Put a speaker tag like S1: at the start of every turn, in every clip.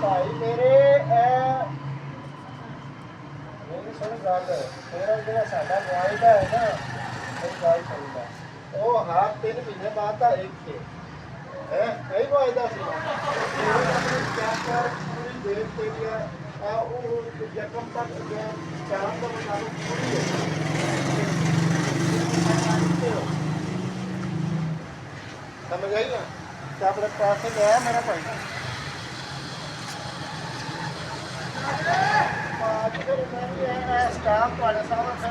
S1: भाई मेरे मेरी सुन गल तेरा जो साडा वायदा है ना मेरी गल सुन ला वो हर 3 महीने बाद का एक है कई वायदा सी क्या कर पूरी डेट तेरी है वो जखम तक गया चार का मुताबिक पूरी है समझ आई ना क्या अपने पैसे गया मेरा भाई स्टाफ वाले साहब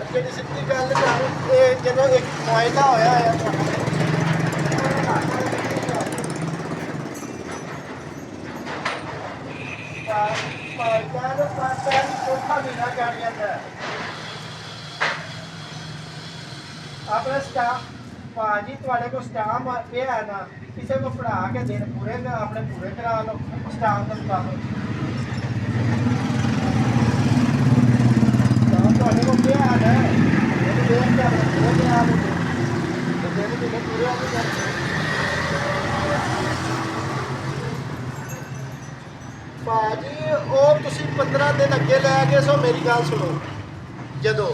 S1: ਜਿਹੜੀ ਸਿੱਧੀ ਗੱਲ ਕਰ ਇਹ ਜਦੋਂ ਇੱਕ ਮੁਆਇਦਾ ਹੋਇਆ ਹੈ ਮੁਆਇਦਾ ਪਾਸੇ ਚੌਥਾ ਮਹੀਨਾ ਚੱਲ ਜਾਂਦਾ ਆਪਣੇ ਸਟਾਫ ਭਾਜੀ ਤੁਹਾਡੇ ਕੋਲ ਸਟਾਫ ਪਿਆ ਹੈ ਨਾ ਕਿਸੇ ਨੂੰ ਪੜਾ ਕੇ ਦਿਨ ਪੂਰੇ ਆਪਣੇ ਪੂਰੇ ਕਰਾ ਲਓ ਸਟਾਫ ਦਾ ਮੁਤਾਬਕ ਤੁਹਾਡੇ ਕੋਲ ਪਿਆ ਹੈ ਇਹ ਦੇਖ ਕੇ ਆਪਣੇ ਪੂਰੇ ਕਰਾ ਲਓ ਤੇ ਜਿਹੜੇ ਪੂਰੇ ਆ ਕੇ ਭਾਜੀ ਉਹ ਤੁਸੀਂ 15 ਦਿਨ ਅੱਗੇ ਲੈ ਗਏ ਸੋ ਮੇਰੀ ਗੱਲ ਸੁਣੋ ਜਦੋਂ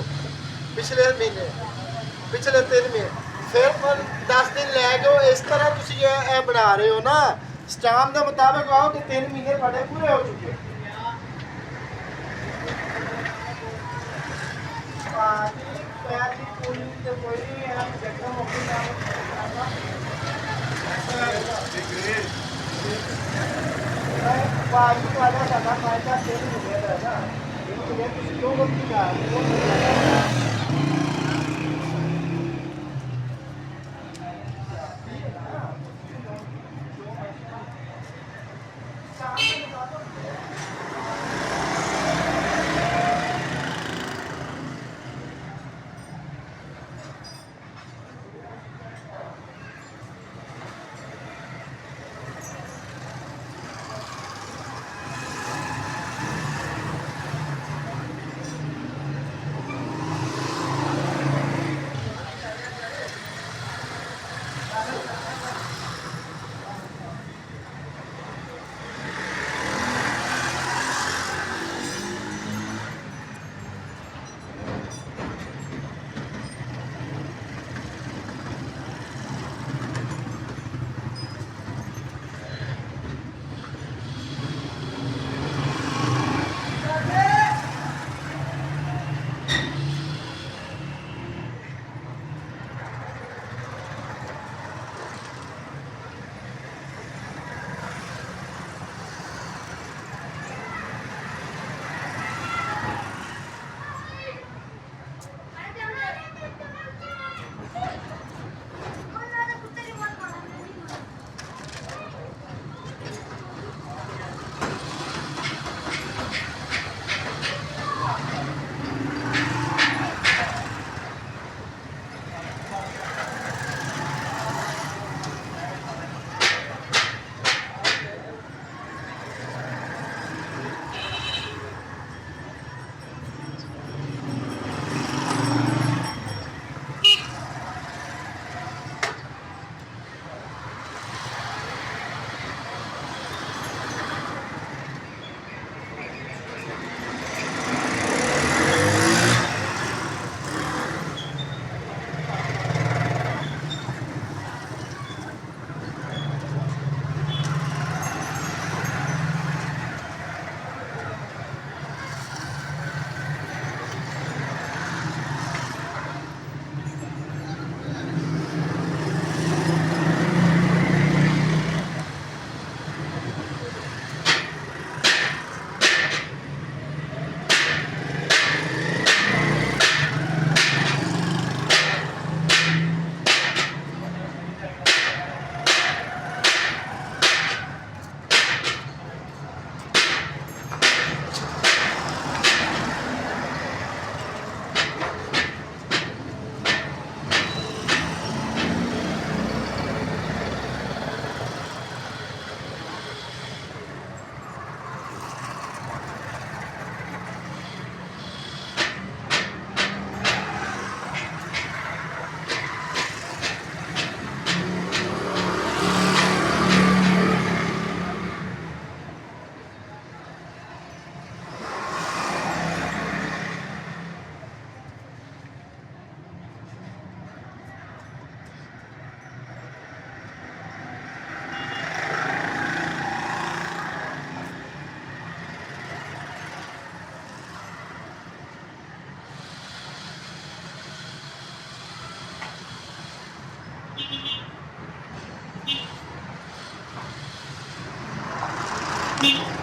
S1: ਪਿਛਲੇ 3 ਮਹੀਨੇ ਫਿਰ 10 ਦਿਨ ਲੈ ਗਏ ਇਸ ਤਰ੍ਹਾਂ ਤੁਸੀਂ ਇਹ ਬਣਾ ਰਹੇ ਹੋ ਨਾ ਸਟਾਮ ਦੇ ਮੁਤਾਬਕ ਆਓ ਤੇ 3 ਮਹੀਨੇ ਤੁਹਾਡੇ ਪੂਰੇ ਹੋ ਚੁੱਕੇ ਭਾਜੀ ਪੈਰ ਦੀ ਪੂਰੀ ਤੇ ਕੋਈ ਨਹੀਂ ਹੈ ਜੱਟਾ ਮੁੱਕੀ ਨਾ ਭਾਜੀ ਤੁਹਾਡਾ ਸਾਡਾ ਫਾਇਦਾ 3 ਮਹੀਨੇ ਦਾ ਹੈ ਨਾ ਇਹ ਤੁਸੀਂ ਕਿਉਂ ਗਲਤੀ ਕਰ ਰਹੇ ਹੋ
S2: ਨਹੀਂ